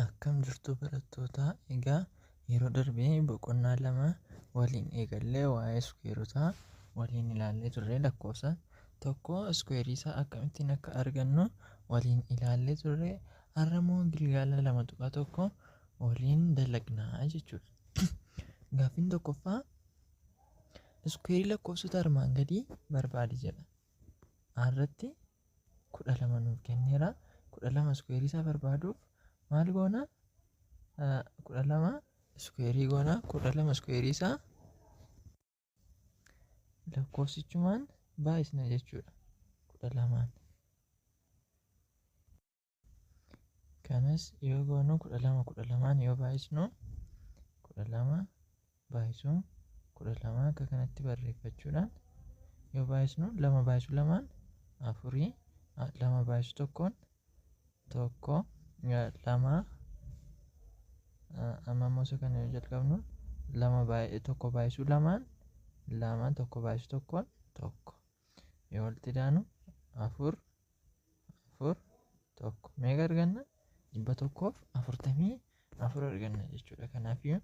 Akkam jirtu barattoota, egaa yeroo darbee boqonnaa lama waliin eegallee waa'ee iskuweerotaa waliin ilaallee turre, lakkoofsa tokko iskuweerii isaa akkamittiin akka argannu waliin ilaallee turre. Har'a immoo gilgaala 2.1 waliin dalagnaa jechuudha. Gaaffiin tokkoffaa iskuweerii lakkoofsota armaan gadii barbaadi jedha. Har'atti 12 nuuf kenneera. 12 iskuweerii isaa barbaaduuf maal goona? 12 iskuweerii goona. 12 iskuweerii isaa lakkoofsichumaan baay'isna jechuudha. 12 kanas yoo goonu 12 yoo baay'isnu 12 baay'isuu 12 akka kanatti barreeffachuudhaan yoo baay'isnu 2 baay'isuu 2 4, 2 baay'isuu 1 2 amma immoo isa kana yoo jalqabnu 1 baay'isuu 2 1 baay'isuu 1 yoo walitti daanu 4 meeqa arganna? 144 arganna jechuudha. Kanaafiyyuu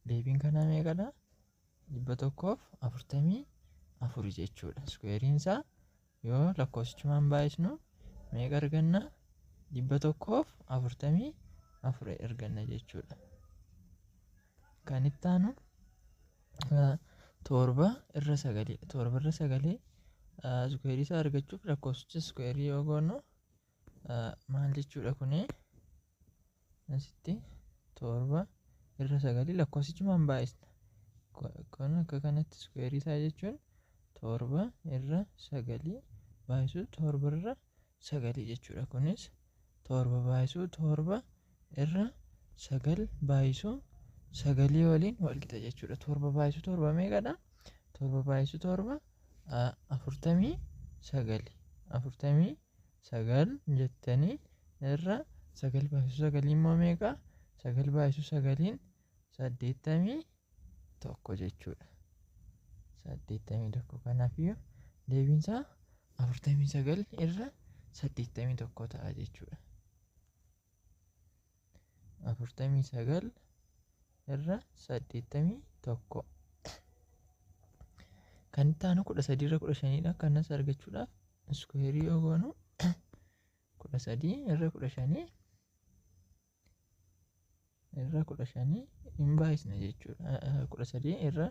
deebiin kanaa meeqadha? 144 jechuudha. Iskuweeriin isaa yoo lakkoofsichumaan baay'isnu meeqa arganna? 144 arganna jechuudha. Kan itti aanu 7 irra 9. 7 irra 9 iskuweerii isaa argachuuf lakkoofsicha iskuweerii yoo goonu maal jechuudha kuni? Asitti 7 irra 9 lakkoofsichumaan baay'isna. Kun akka kanatti iskuweerii isaa jechuun 7 irra 9 baay'isuu 7 irra 9 jechuudha. Kunis 7 baay'isuu 7 irra 9 baay'isuu 9 waliin wal qixa jechuudha. 7 baay'isuu 7 meeqadha? 7 baay'isuu 7 49 jettanii irra 9 baay'isuu 9 immoo meeqa? 9 baay'isuu 9 81 jechuudha. 81. Kanaafiyyuu deebiin isaa 49 irra 81 ta'a jechuudha. 49 irra 81. Kan itti aanu 13 irra 15dha. Kanas argachuudhaaf iskuweerii yoo goonu 13 irra 15 hin baay'isna jechuudha. 13 irra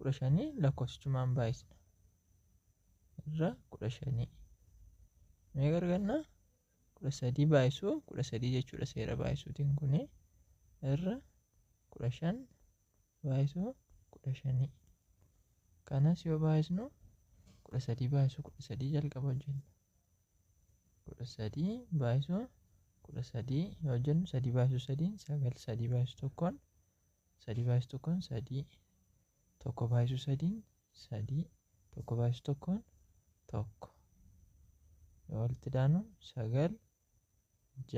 15 lakkoofsichumaan baay'isna. irra 15 meeqa arganna? 13 baay'isuu 13 jechuudha. Seera baay'isuutiin kuni irra 15 baay'isuu 15. Kanas yoo baay'isnu 13 baay'isuu 13 jalqaba hojjenna. 13 baay'isuu 13 yoo hojjennu 3 baay'isuu 3 9, 3 baay'isuu 1 3 baay'isuu 1 3 1 baay'isuu 3 3 1 baay'isuu 1 1 yoo walitti daanu 9 6 1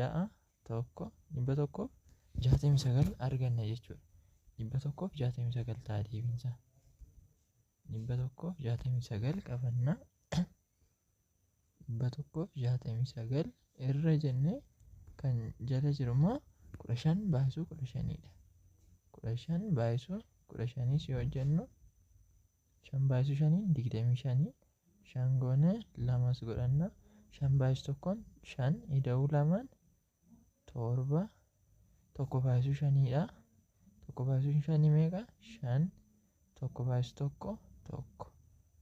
169 arganna jechuudha. 169 ta'a deebiin isaa. 169 qabanna. 169 irra jennee kan jala jiru immoo 15 baay'isuu 15dha. 15 baay'isuu 15 yoo hojjennu 5 baay'isuu 5 25 5 goone 2 godhanna. 5 baay'isuu 1 5 ida'uu 2 7 1 baay'isuu 5dha. 1 baay'isuu 5 meeqa? 5 1 baay'isuu 1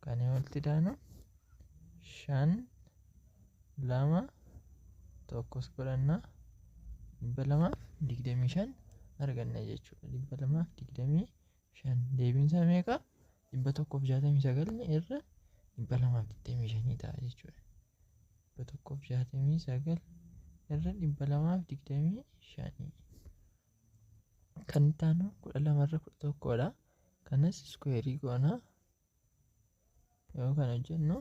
kan walitti daanu 5 2 1 godhanna 225 arganna jechuudha. 225 deebiin isaa meeqa? 169 irra 225 ta'a jechuudha. 169 irra 225. Kan itti aanu 12 irra 11dha. Kanas iskuweerii goona. Yoo kana hojjennu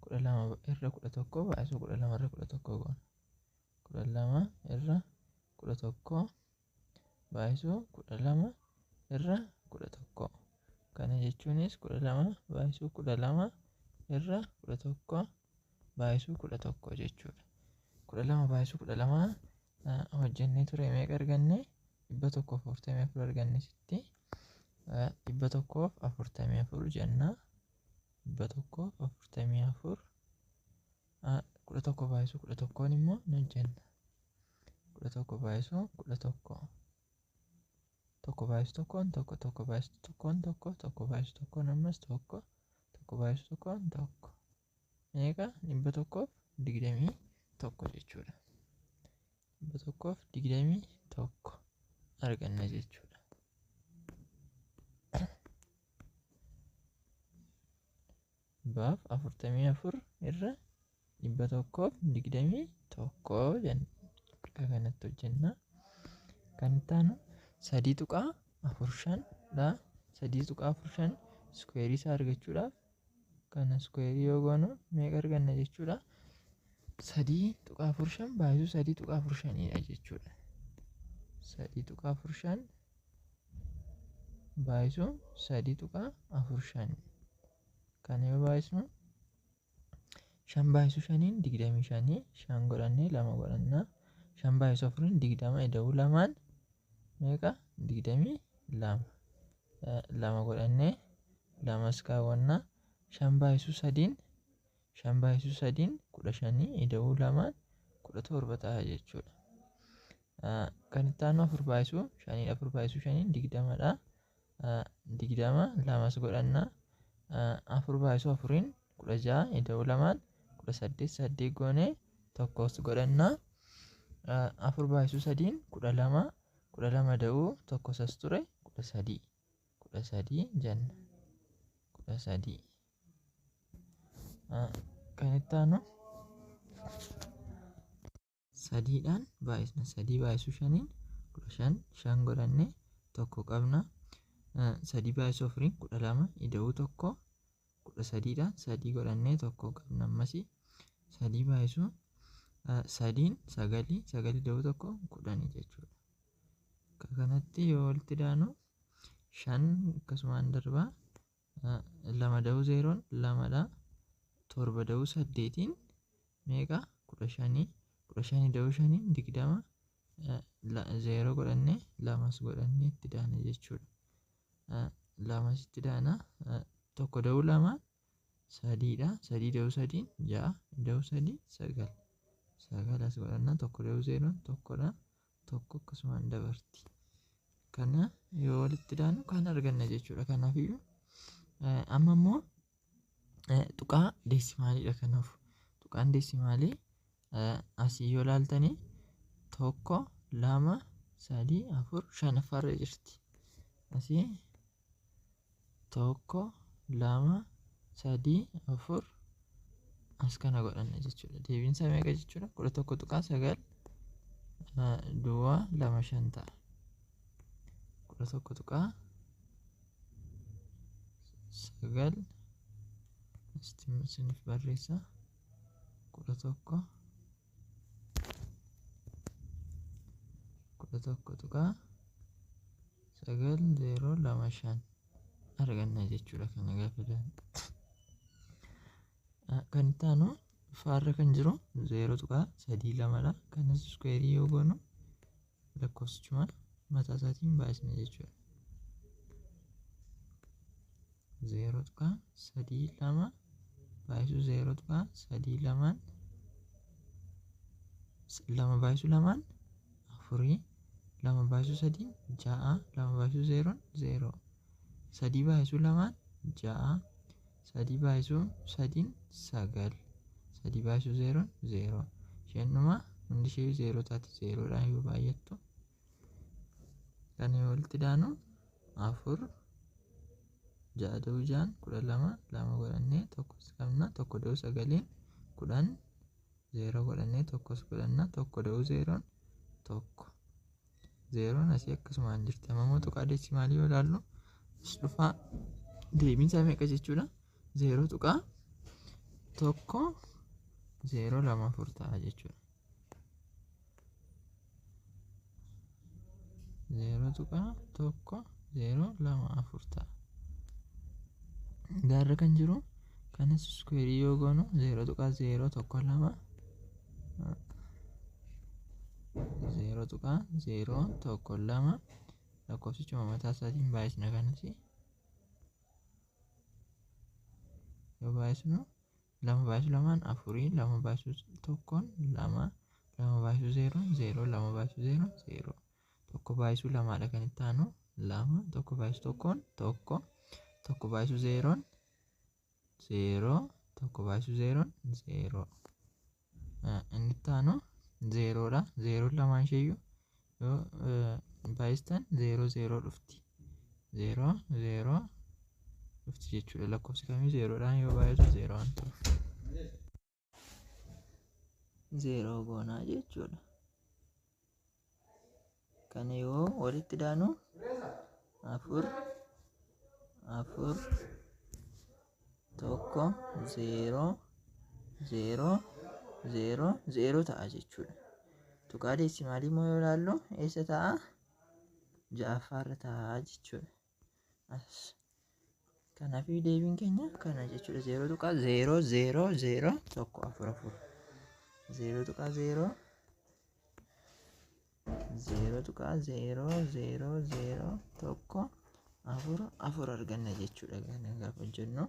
12 irra 11 baay'isuu 12 irra 11 goona. 12 irra 11 baay'isuu 12 irra 11. Kana jechuunis 12 baay'isuu 12 irra 11 baay'isuu 11 jechuudha. 12 baay'isuu 12 hojjennee ture meeqa arganne? 144 arganne sitti. 144 jenna. 144 11 baay'isu 11 immoo ni hojjenna. 11 baay'isu 11 tokko baay'isu tokkoon tokko tokko baay'isu tokkoon tokko tokko baay'isu tokkoon ammas tokko tokko baay'isu tokkoon tokko meeqa? 121 jechuudha. 121 arganna jechuudha. Baaf 44 irra 121 jenna. Kanatti hojjenna. Kan itti aanu 3.45 dha. 3.45 iskuweerii isaa argachuudhaaf kana iskuweerii yoo goonu meeqa arganna jechuudha? 3.45 baay'isu 3.45 dha jechuudha. 3.45 baay'isu 3.45 kana yoo baay'isnu 5 baay'isu 5 25 5 godhannee 2 godhanna. 5 baay'isu 4 20 ida'uu lamaan meeqa? 22 2 godhannee 2 kaawwanna. 5 baay'isu 3 5 baay'isu 3 15 ida'uu lamaan 17 ta'a jechuudha. Kan itti aanu 4 baay'isu 5 4 baay'isu 5 20 dha. 20 2 godhanna. 4 baay'isu 4 16 ida'uu lamaan 18 8 goonee tokkos godhanna. 4 baay'isu 3 12 12 da'uu tokkos as ture 13 jenna. 13 kan itti aanu 3dhaan baay'isna. 3 baay'isu 5 15 5 godhannee tokko qabna. 3 baay'isu 4 12 ida'uu tokko 13dhaan 3 godhannee tokko qabna. Ammas 3 baay'isu 3 9 ida'uu tokko 10 jechuudha. Kanatti yoo walitti daanu 5 akkasumaan darbaa 2 da'uu 0 2 dha. 7 da'uu 8 meeqa? 15 15 da'uu 5 20 0 godhannee 2 godhannee itti daana jechuudha. 2 itti daana. 1 da'uu 2 3 dha. 3 da'uu 3 6 da'uu 3 9 9 as godhanna. 1 da'uu 0 1 dha. 1 akkasumaan dabarti. Kana yoo walitti daanu kan arganna jechuudha. Kanaafiyyuu amma immoo tuqaa deesimaaliidha. Kanaaf tuqaan deesimaalii asii yoo ilaaltanii 1 2 3 4 5 affarra jirti. Asii 1 2 3 4 as kana godhanna jechuudha. Deebiinsa meeqa jechuudha? 11.9 duwwaa 2 5 ta'a. 11.9 isiniif barreessa. 11.9 arganna jechuudha. Kana gaafa daanu kan itti aanu faarra kan jiru 0.32 dha. Kanas iskuweerii yoo goonu lakkoofsichuma mataa isaatiin baay'isna jechuudha. 0.32 baay'isu 0.32 2 baay'isu 2 4 2 baay'isu 3 6 2 baay'isu 0 0 3 baay'isu 2 6 3 baay'isu 3 9 3 baay'isu 0 0 isheenuma hundi ishee 0 taati. 0 dhaan yoo baay'attu kan walitti daanu 4 6 da'uu 6 12 2 godhannee tokkos qabna. 1 da'uu 9 10 0 godhannee tokkos godhanna. 1 da'uu 0 1 0 asii akkasumaan jirti. Amma immoo tuqaa deesimaalii yoo ilaallu as dhufaa. Deebiinsaa meeqa jechuudha? 0.1 0 2 4 ta'a jechuudha. 0.1 0 2 4 ta'a. Gaarra kan jiru kanas iskuweerii yoo goonu 0.0 1 2 0 tuqaa 0 tokko lama lakkoofsichuma mataa isaatiin baay'isna kanas yoo baay'isnu 2 baay'isu 2 4 2 baay'isu 1 2 2 baay'isu 0 0 2 baay'isu 0 0 tokko baay'isu 2 dha kan itti aanu 2 tokko baay'isu 1 1 tokko baay'isu 0 0 tokko baay'isu 0 0 inni itti aanu 0 dha 0 lamaan isheeyyuu yoo baay'istan 0 0 dhufti 0 0 dhufti jechuudha. Lakkoofsi kamii 0 dhaan yoo baay'isu 0 waan ta'uuf 0 goonaa jechuudha. Kana yoo walitti daanu 4 4 1 0 0 0 0 ta'a jechuudha. Tuqaa deesimaalii immoo yoo ilaallu eessa ta'a? Ja'affaarra ta'a jechuudha. Kanaaf deebiin keenya kana jechuudha. 0 tuqaa 0 0 0 tokko 4 4 0 tuqaa 0 0 tuqaa 0 0 0 tokko 4 4 arganna jechuudha. Kana gaafa hojjennu